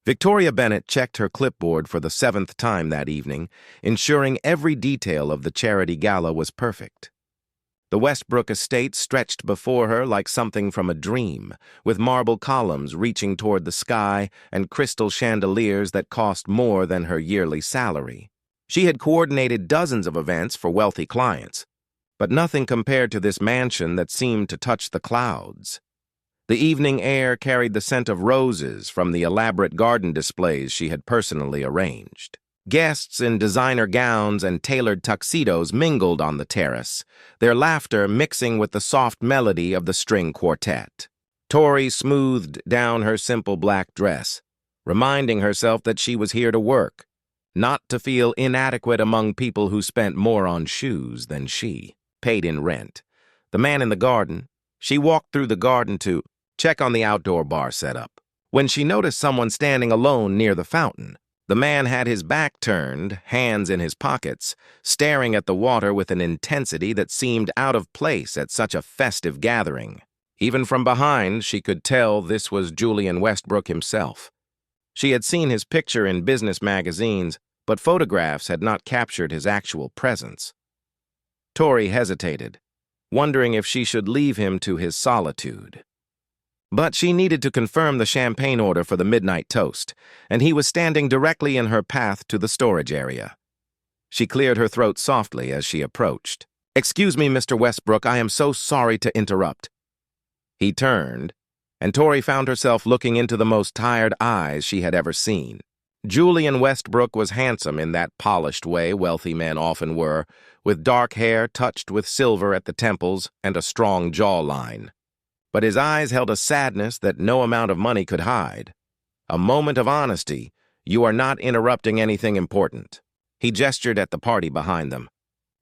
Victoria Bennett checked her clipboard for the 7th time that evening, ensuring every detail of the charity gala was perfect. The Westbrook estate stretched before her like something from a dream, with marble columns reaching toward the sky and crystal chandeliers that cost more than her yearly salary. She had coordinated dozens of events for wealthy clients, but nothing compared to this mansion that seemed to touch the clouds. The evening air carried the scent of roses from the elaborate garden displays she had personally arranged. Guests in designer gowns and tailored tuxedos mingled on the terrace, their laughter mixing with the soft melody of the string quartet. Tori smoothed down her simple black dress, reminding herself that she was here to work, not to feel inadequate among people who spent more on shoes than she paid in rent. The man in the garden. She walked through the garden to check on the outdoor bar setup, when she noticed someone standing alone near the fountain. The man had his back turned, hands in his pockets, staring at the water with an intensity that seemed out of place at such a festive gathering. Even from behind, she could tell this was Julian Westbrook himself. She had seen his picture in business magazines, but photographs had not captured his actual presence. Tori hesitated, wondering if she should leave him to his solitude. But she needed to confirm the champagne order for the midnight toast, and he was standing directly in her path to the storage area. She cleared her throat softly as she approached. "Excuse me, Mr. Westbrook, I am so sorry to interrupt." He turned, and Tori found herself looking into the most tired eyes she had ever seen. Julian Westbrook was handsome in that polished way wealthy men often were, with dark hair touched with silver at the temples and a strong jawline. But his eyes held a sadness that no amount of money could hide. A moment of honesty. "You are not interrupting anything important." He gestured at the party behind them.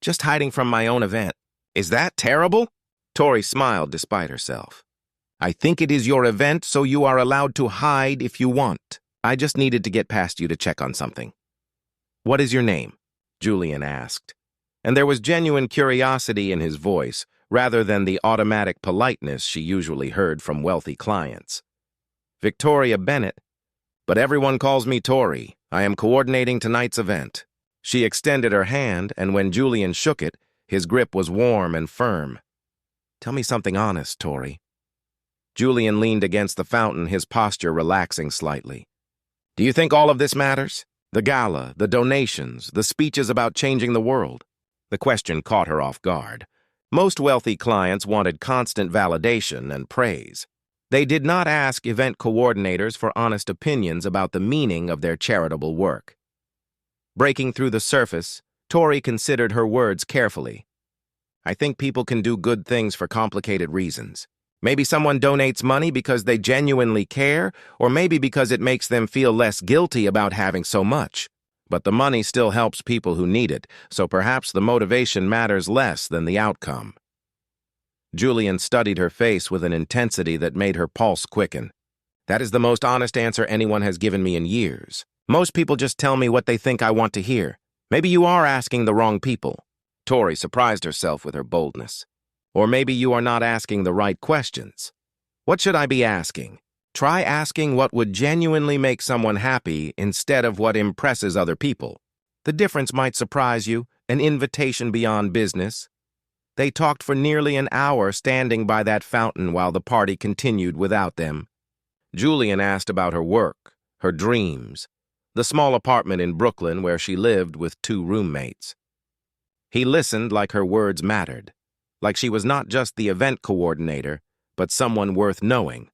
"Just hiding from my own event. Is that terrible?" Tori smiled despite herself. "I think it is your event, so you are allowed to hide if you want. I just needed to get past you to check on something." "What is your name?" Julian asked, and there was genuine curiosity in his voice, rather than the automatic politeness she usually heard from wealthy clients. "Victoria Bennett, but everyone calls me Tori. I am coordinating tonight's event." She extended her hand, and when Julian shook it, his grip was warm and firm. "Tell me something honest, Tori." Julian leaned against the fountain, his posture relaxing slightly. "Do you think all of this matters? The gala, the donations, the speeches about changing the world?" The question caught her off guard. Most wealthy clients wanted constant validation and praise. They did not ask event coordinators for honest opinions about the meaning of their charitable work. Breaking through the surface, Tori considered her words carefully. "I think people can do good things for complicated reasons. Maybe someone donates money because they genuinely care, or maybe because it makes them feel less guilty about having so much. But the money still helps people who need it, so perhaps the motivation matters less than the outcome." Julian studied her face with an intensity that made her pulse quicken. "That is the most honest answer anyone has given me in years. Most people just tell me what they think I want to hear. Maybe you are asking the wrong people." Tori surprised herself with her boldness. "Or maybe you are not asking the right questions. What should I be asking? Try asking what would genuinely make someone happy instead of what impresses other people. The difference might surprise you, an invitation beyond business." They talked for nearly an hour standing by that fountain while the party continued without them. Julian asked about her work, her dreams, the small apartment in Brooklyn where she lived with 2 roommates. He listened like her words mattered, like she was not just the event coordinator, but someone worth knowing.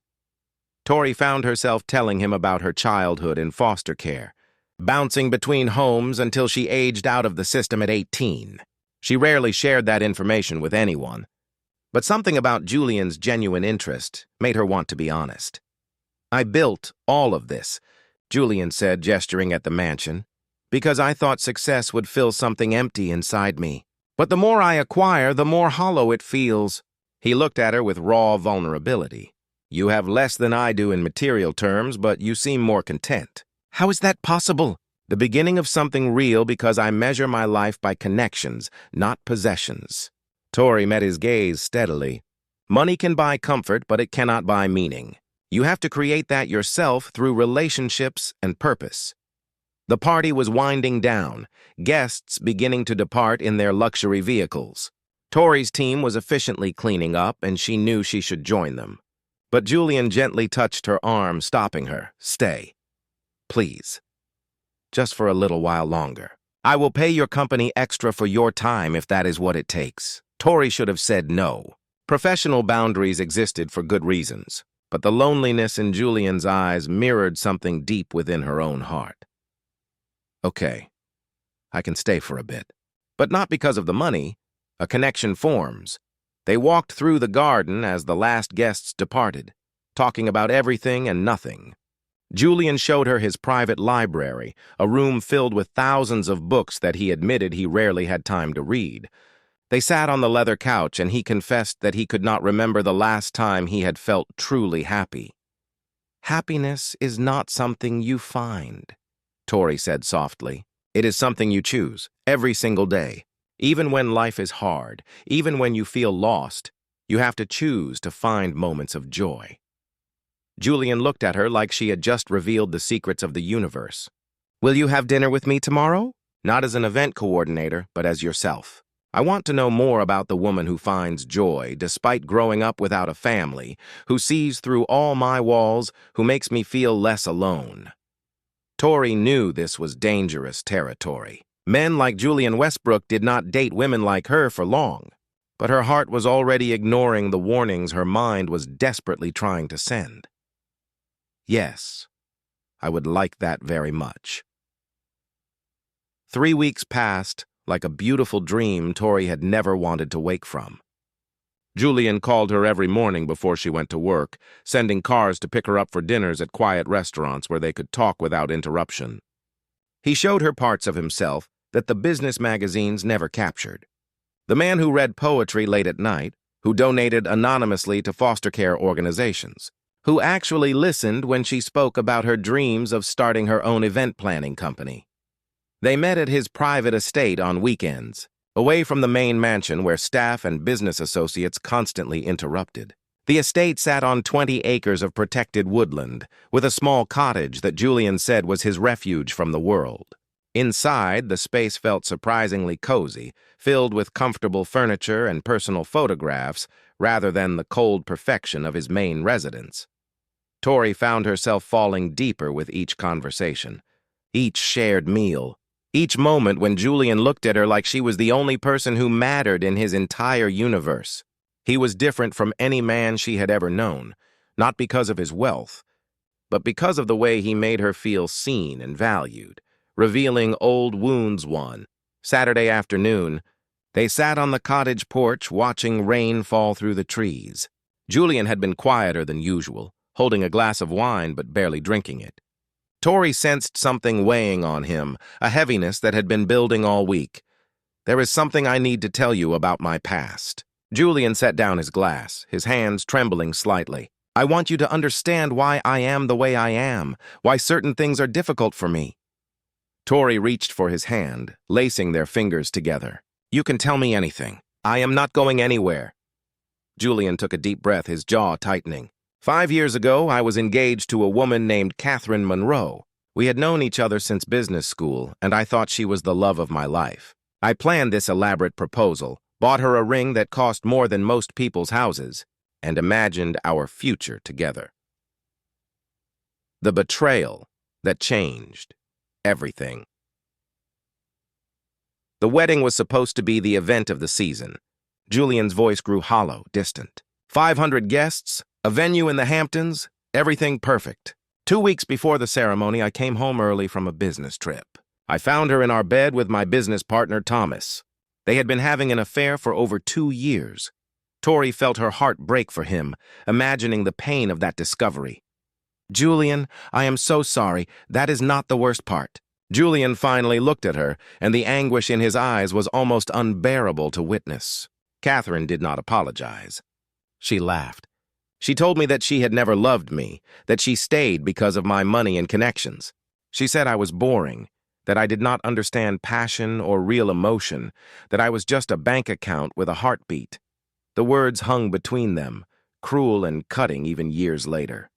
Tori found herself telling him about her childhood in foster care, bouncing between homes until she aged out of the system at 18. She rarely shared that information with anyone, but something about Julian's genuine interest made her want to be honest. "I built all of this," Julian said, gesturing at the mansion, "because I thought success would fill something empty inside me. But the more I acquire, the more hollow it feels." He looked at her with raw vulnerability. "You have less than I do in material terms, but you seem more content." "How is that possible?" "The beginning of something real, because I measure my life by connections, not possessions." Tori met his gaze steadily. "Money can buy comfort, but it cannot buy meaning. You have to create that yourself through relationships and purpose. The party was winding down, guests beginning to depart in their luxury vehicles. Tori's team was efficiently cleaning up, and she knew she should join them. But Julian gently touched her arm, stopping her. "Stay. Please. Just for a little while longer. I will pay your company extra for your time if that is what it takes." Tori should have said no. Professional boundaries existed for good reasons, but the loneliness in Julian's eyes mirrored something deep within her own heart. "Okay, I can stay for a bit." But not because of the money. A connection forms. They walked through the garden as the last guests departed, talking about everything and nothing. Julian showed her his private library, a room filled with thousands of books that he admitted he rarely had time to read. They sat on the leather couch, and he confessed that he could not remember the last time he had felt truly happy. "Happiness is not something you find," Tori said softly. "It is something you choose, every single day. Even when life is hard, even when you feel lost, you have to choose to find moments of joy." Julian looked at her like she had just revealed the secrets of the universe. "Will you have dinner with me tomorrow? Not as an event coordinator, but as yourself. I want to know more about the woman who finds joy despite growing up without a family, who sees through all my walls, who makes me feel less alone." Tori knew this was dangerous territory. Men like Julian Westbrook did not date women like her for long, but her heart was already ignoring the warnings her mind was desperately trying to send. "Yes, I would like that very much." 3 weeks passed like a beautiful dream Tori had never wanted to wake from. Julian called her every morning before she went to work, sending cars to pick her up for dinners at quiet restaurants where they could talk without interruption. He showed her parts of himself that the business magazines never captured. The man who read poetry late at night, who donated anonymously to foster care organizations, who actually listened when she spoke about her dreams of starting her own event planning company. They met at his private estate on weekends, away from the main mansion where staff and business associates constantly interrupted. The estate sat on 20 acres of protected woodland, with a small cottage that Julian said was his refuge from the world. Inside, the space felt surprisingly cozy, filled with comfortable furniture and personal photographs, rather than the cold perfection of his main residence. Tori found herself falling deeper with each conversation, each shared meal, each moment when Julian looked at her like she was the only person who mattered in his entire universe. He was different from any man she had ever known, not because of his wealth, but because of the way he made her feel seen and valued, revealing old wounds. One Saturday afternoon, they sat on the cottage porch watching rain fall through the trees. Julian had been quieter than usual, holding a glass of wine but barely drinking it. Tori sensed something weighing on him, a heaviness that had been building all week. "There is something I need to tell you about my past." Julian set down his glass, his hands trembling slightly. "I want you to understand why I am the way I am, why certain things are difficult for me." Tori reached for his hand, lacing their fingers together. "You can tell me anything. I am not going anywhere." Julian took a deep breath, his jaw tightening. 5 years ago, I was engaged to a woman named Catherine Monroe. We had known each other since business school, and I thought she was the love of my life. I planned this elaborate proposal, bought her a ring that cost more than most people's houses, and imagined our future together. The betrayal that changed everything. The wedding was supposed to be the event of the season. Julian's voice grew hollow, distant. 500 guests, a venue in the Hamptons, everything perfect. 2 weeks before the ceremony, I came home early from a business trip. I found her in our bed with my business partner, Thomas. They had been having an affair for over 2 years. Tori felt her heart break for him, imagining the pain of that discovery. "Julian, I am so sorry. That is not the worst part." Julian finally looked at her, and the anguish in his eyes was almost unbearable to witness. Catherine did not apologize. She laughed. She told me that she had never loved me, that she stayed because of my money and connections. She said I was boring, that I did not understand passion or real emotion, that I was just a bank account with a heartbeat. The words hung between them, cruel and cutting even years later.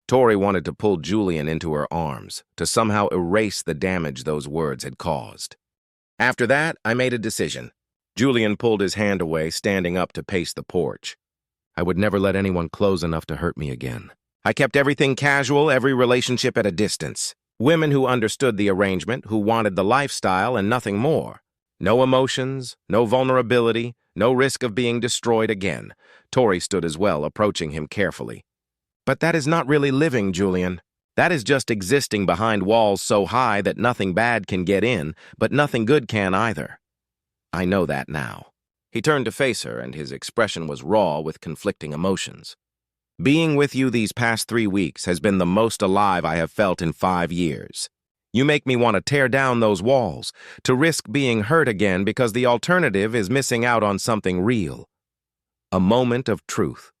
Tori wanted to pull Julian into her arms, to somehow erase the damage those words had caused. After that, I made a decision. Julian pulled his hand away, standing up to pace the porch. I would never let anyone close enough to hurt me again. I kept everything casual, every relationship at a distance. Women who understood the arrangement, who wanted the lifestyle and nothing more. No emotions, no vulnerability, no risk of being destroyed again. Tori stood as well, approaching him carefully. But that is not really living, Julian. That is just existing behind walls so high that nothing bad can get in, but nothing good can either. I know that now. He turned to face her, and his expression was raw with conflicting emotions. Being with you these past 3 weeks has been the most alive I have felt in 5 years. You make me want to tear down those walls, to risk being hurt again because the alternative is missing out on something real. A moment of truth.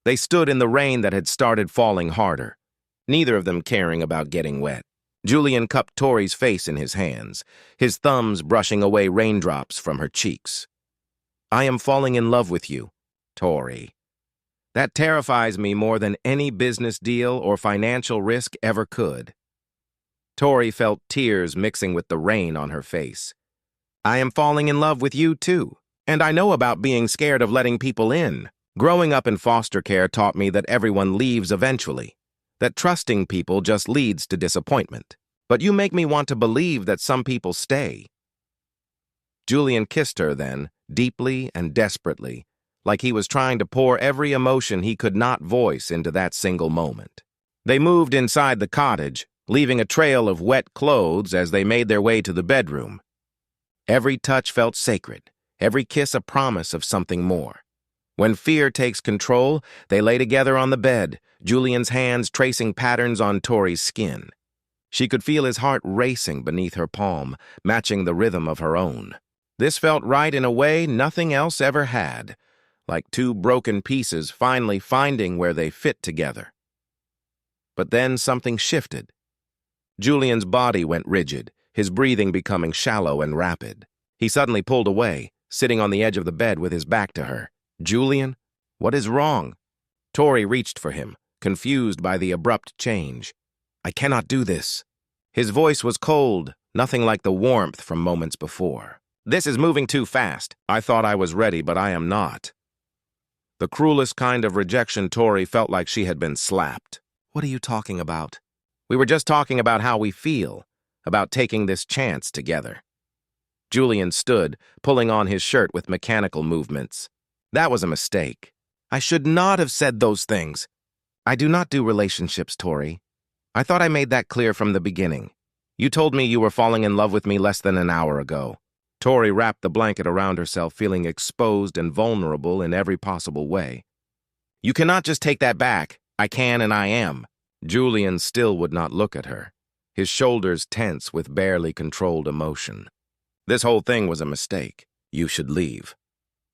They stood in the rain that had started falling harder, neither of them caring about getting wet. Julian cupped Tori's face in his hands, his thumbs brushing away raindrops from her cheeks. I am falling in love with you, Tori. That terrifies me more than any business deal or financial risk ever could. Tori felt tears mixing with the rain on her face. I am falling in love with you too, and I know about being scared of letting people in. Growing up in foster care taught me that everyone leaves eventually, that trusting people just leads to disappointment. But you make me want to believe that some people stay. Julian kissed her then, deeply and desperately, like he was trying to pour every emotion he could not voice into that single moment. They moved inside the cottage, leaving a trail of wet clothes as they made their way to the bedroom. Every touch felt sacred, every kiss a promise of something more. When fear takes control, they lay together on the bed, Julian's hands tracing patterns on Tori's skin. She could feel his heart racing beneath her palm, matching the rhythm of her own. This felt right in a way nothing else ever had, like two broken pieces finally finding where they fit together. But then something shifted. Julian's body went rigid, his breathing becoming shallow and rapid. He suddenly pulled away, sitting on the edge of the bed with his back to her. Julian, what is wrong? Tori reached for him, confused by the abrupt change. I cannot do this. His voice was cold, nothing like the warmth from moments before. This is moving too fast. I thought I was ready, but I am not. The cruelest kind of rejection. Tori felt like she had been slapped. What are you talking about? We were just talking about how we feel, about taking this chance together. Julian stood, pulling on his shirt with mechanical movements. That was a mistake. I should not have said those things. I do not do relationships, Tori. I thought I made that clear from the beginning. You told me you were falling in love with me less than an hour ago. Tori wrapped the blanket around herself, feeling exposed and vulnerable in every possible way. You cannot just take that back. I can and I am. Julian still would not look at her, his shoulders tense with barely controlled emotion. This whole thing was a mistake. You should leave.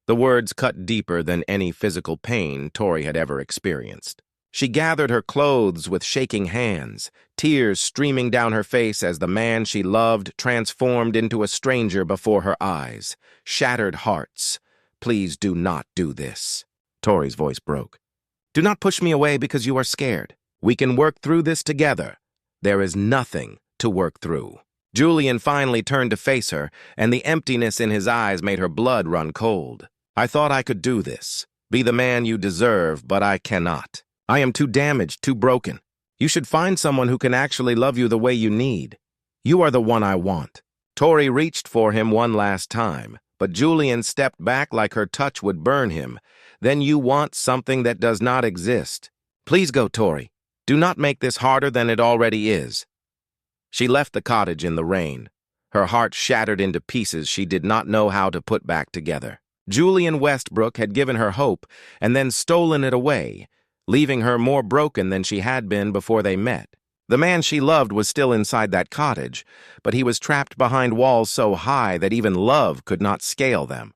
The words cut deeper than any physical pain Tori had ever experienced. She gathered her clothes with shaking hands, tears streaming down her face as the man she loved transformed into a stranger before her eyes. Shattered hearts. Please do not do this. Tori's voice broke. Do not push me away because you are scared. We can work through this together. There is nothing to work through. Julian finally turned to face her, and the emptiness in his eyes made her blood run cold. I thought I could do this, be the man you deserve, but I cannot. I am too damaged, too broken. You should find someone who can actually love you the way you need. You are the one I want. Tori reached for him one last time, but Julian stepped back like her touch would burn him. Then you want something that does not exist. Please go, Tori. Do not make this harder than it already is. She left the cottage in the rain, her heart shattered into pieces she did not know how to put back together. Julian Westbrook had given her hope and then stolen it away, leaving her more broken than she had been before they met. The man she loved was still inside that cottage, but he was trapped behind walls so high that even love could not scale them.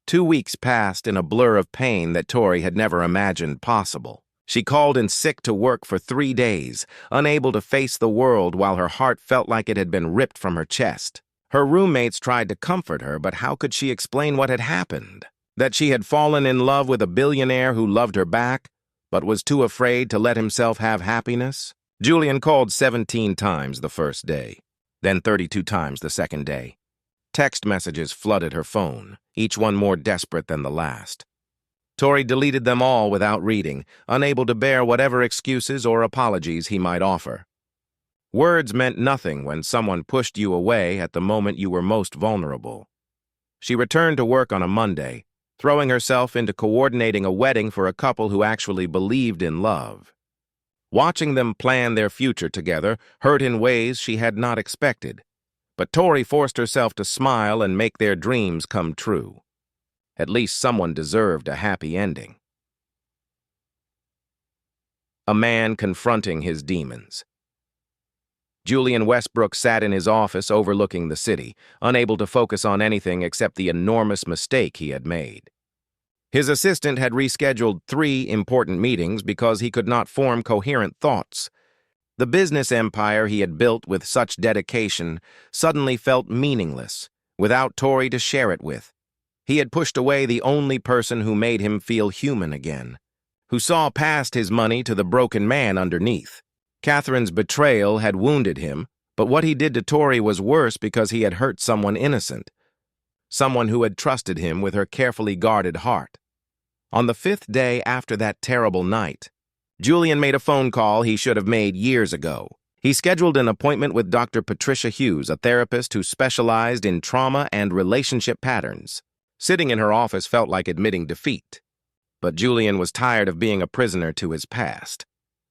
2 weeks passed in a blur of pain that Tori had never imagined possible. She called in sick to work for 3 days, unable to face the world while her heart felt like it had been ripped from her chest. Her roommates tried to comfort her, but how could she explain what had happened? That she had fallen in love with a billionaire who loved her back, but was too afraid to let himself have happiness? Julian called 17 times the first day, then 32 times the second day. Text messages flooded her phone, each one more desperate than the last. Tori deleted them all without reading, unable to bear whatever excuses or apologies he might offer. Words meant nothing when someone pushed you away at the moment you were most vulnerable. She returned to work on a Monday, throwing herself into coordinating a wedding for a couple who actually believed in love. Watching them plan their future together hurt in ways she had not expected, but Tori forced herself to smile and make their dreams come true. At least someone deserved a happy ending. A man confronting his demons. Julian Westbrook sat in his office overlooking the city, unable to focus on anything except the enormous mistake he had made. His assistant had rescheduled 3 important meetings because he could not form coherent thoughts. The business empire he had built with such dedication suddenly felt meaningless, without Tori to share it with. He had pushed away the only person who made him feel human again, who saw past his money to the broken man underneath. Catherine's betrayal had wounded him, but what he did to Tori was worse because he had hurt someone innocent, someone who had trusted him with her carefully guarded heart. On the 5th day after that terrible night, Julian made a phone call he should have made years ago. He scheduled an appointment with Dr. Patricia Hughes, a therapist who specialized in trauma and relationship patterns. Sitting in her office felt like admitting defeat, but Julian was tired of being a prisoner to his past.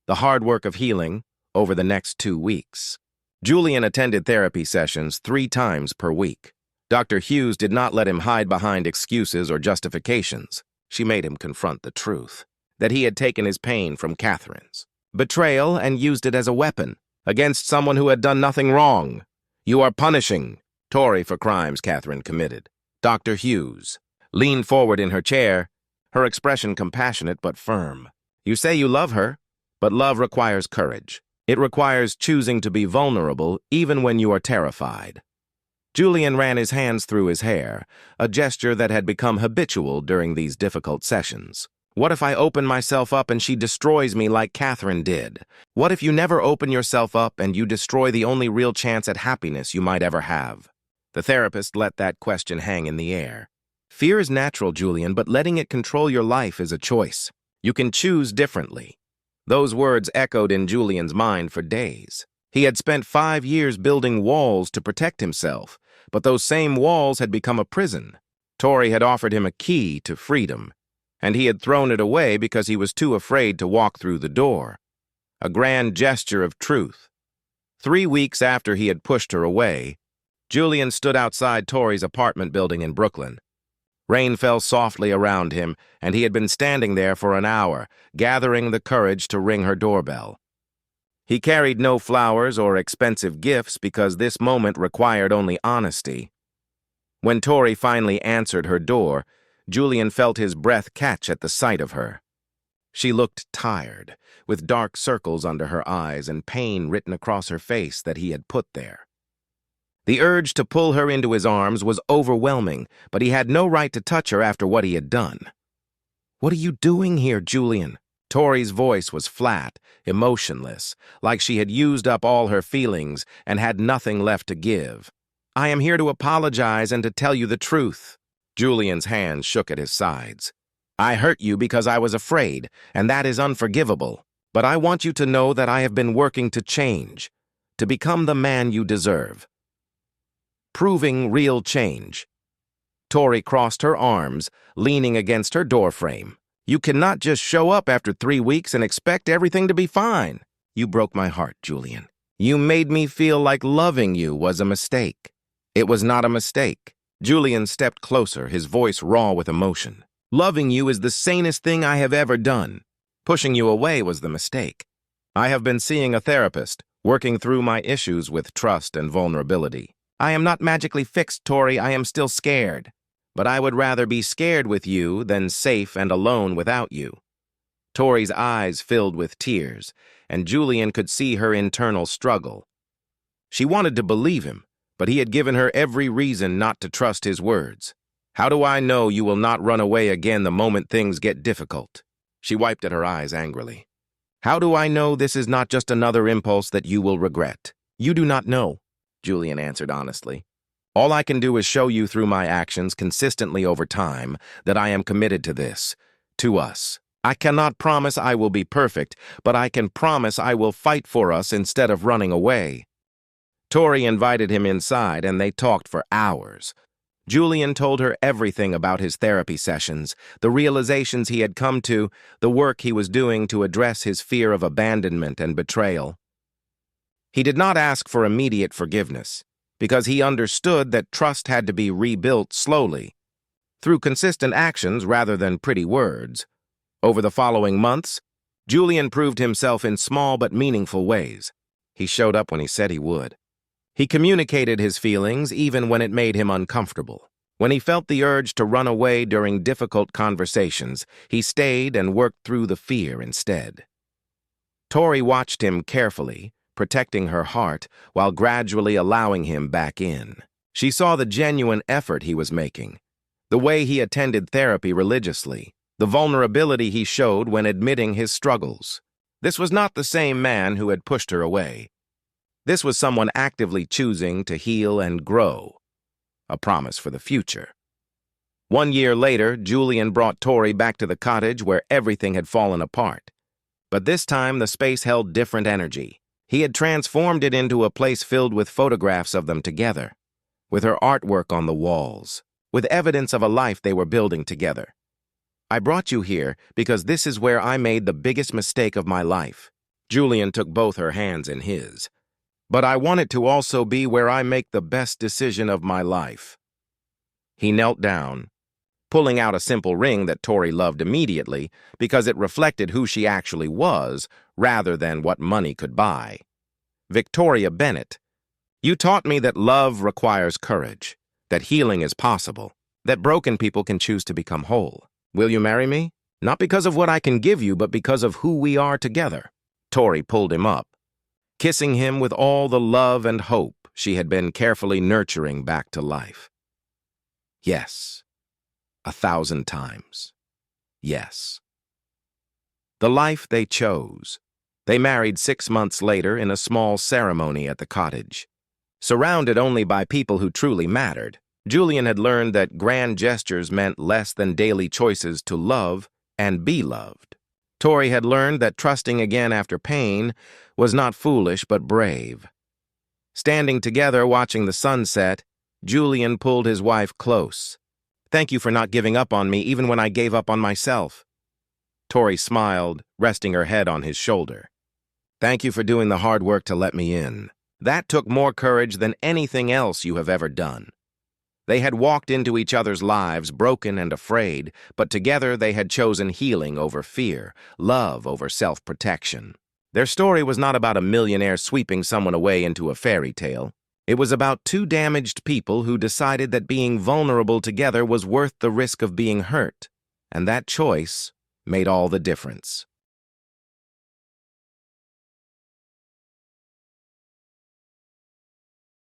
The hard work of healing over the next 2 weeks. Julian attended therapy sessions 3 times per week. Dr. Hughes did not let him hide behind excuses or justifications. She made him confront the truth, that he had taken his pain from Catherine's betrayal and used it as a weapon against someone who had done nothing wrong. You are punishing Tori for crimes Catherine committed. Dr. Hughes leaned forward in her chair, her expression compassionate but firm. You say you love her, but love requires courage. It requires choosing to be vulnerable even when you are terrified. Julian ran his hands through his hair, a gesture that had become habitual during these difficult sessions. What if I open myself up and she destroys me like Catherine did? What if you never open yourself up and you destroy the only real chance at happiness you might ever have? The therapist let that question hang in the air. Fear is natural, Julian, but letting it control your life is a choice. You can choose differently. Those words echoed in Julian's mind for days. He had spent 5 years building walls to protect himself, but those same walls had become a prison. Tori had offered him a key to freedom, and he had thrown it away because he was too afraid to walk through the door. A grand gesture of truth. 3 weeks after he had pushed her away, Julian stood outside Tori's apartment building in Brooklyn. Rain fell softly around him, and he had been standing there for an hour, gathering the courage to ring her doorbell. He carried no flowers or expensive gifts because this moment required only honesty. When Tori finally answered her door, Julian felt his breath catch at the sight of her. She looked tired, with dark circles under her eyes and pain written across her face that he had put there. The urge to pull her into his arms was overwhelming, but he had no right to touch her after what he had done. What are you doing here, Julian? Tori's voice was flat, emotionless, like she had used up all her feelings and had nothing left to give. I am here to apologize and to tell you the truth. Julian's hands shook at his sides. I hurt you because I was afraid, and that is unforgivable. But I want you to know that I have been working to change, to become the man you deserve. Proving real change. Tori crossed her arms, leaning against her doorframe. You cannot just show up after 3 weeks and expect everything to be fine. You broke my heart, Julian. You made me feel like loving you was a mistake. It was not a mistake. Julian stepped closer, his voice raw with emotion. Loving you is the sanest thing I have ever done. Pushing you away was the mistake. I have been seeing a therapist, working through my issues with trust and vulnerability. I am not magically fixed, Tori. I am still scared. But I would rather be scared with you than safe and alone without you. Tori's eyes filled with tears, and Julian could see her internal struggle. She wanted to believe him, but he had given her every reason not to trust his words. How do I know you will not run away again the moment things get difficult? She wiped at her eyes angrily. How do I know this is not just another impulse that you will regret? You do not know, Julian answered honestly. All I can do is show you through my actions consistently over time that I am committed to this, to us. I cannot promise I will be perfect, but I can promise I will fight for us instead of running away. Tori invited him inside and they talked for hours. Julian told her everything about his therapy sessions, the realizations he had come to, the work he was doing to address his fear of abandonment and betrayal. He did not ask for immediate forgiveness, because he understood that trust had to be rebuilt slowly, through consistent actions rather than pretty words. Over the following months, Julian proved himself in small but meaningful ways. He showed up when he said he would. He communicated his feelings even when it made him uncomfortable. When he felt the urge to run away during difficult conversations, he stayed and worked through the fear instead. Tori watched him carefully, protecting her heart while gradually allowing him back in. She saw the genuine effort he was making, the way he attended therapy religiously, the vulnerability he showed when admitting his struggles. This was not the same man who had pushed her away. This was someone actively choosing to heal and grow, a promise for the future. 1 year later, Julian brought Tori back to the cottage where everything had fallen apart. But this time, the space held different energy. He had transformed it into a place filled with photographs of them together, with her artwork on the walls, with evidence of a life they were building together. I brought you here because this is where I made the biggest mistake of my life. Julian took both her hands in his. But I want it to also be where I make the best decision of my life. He knelt down, pulling out a simple ring that Tori loved immediately because it reflected who she actually was rather than what money could buy. Victoria Bennett, you taught me that love requires courage, that healing is possible, that broken people can choose to become whole. Will you marry me? Not because of what I can give you, but because of who we are together. Tori pulled him up, kissing him with all the love and hope she had been carefully nurturing back to life. Yes, 1,000 times. Yes. The life they chose. They married 6 months later in a small ceremony at the cottage. Surrounded only by people who truly mattered, Julian had learned that grand gestures meant less than daily choices to love and be loved. Tori had learned that trusting again after pain was not foolish but brave. Standing together watching the sunset, Julian pulled his wife close. Thank you for not giving up on me even when I gave up on myself. Tori smiled, resting her head on his shoulder. Thank you for doing the hard work to let me in. That took more courage than anything else you have ever done. They had walked into each other's lives broken and afraid, but together they had chosen healing over fear, love over self-protection. Their story was not about a millionaire sweeping someone away into a fairy tale. It was about two damaged people who decided that being vulnerable together was worth the risk of being hurt, and that choice made all the difference.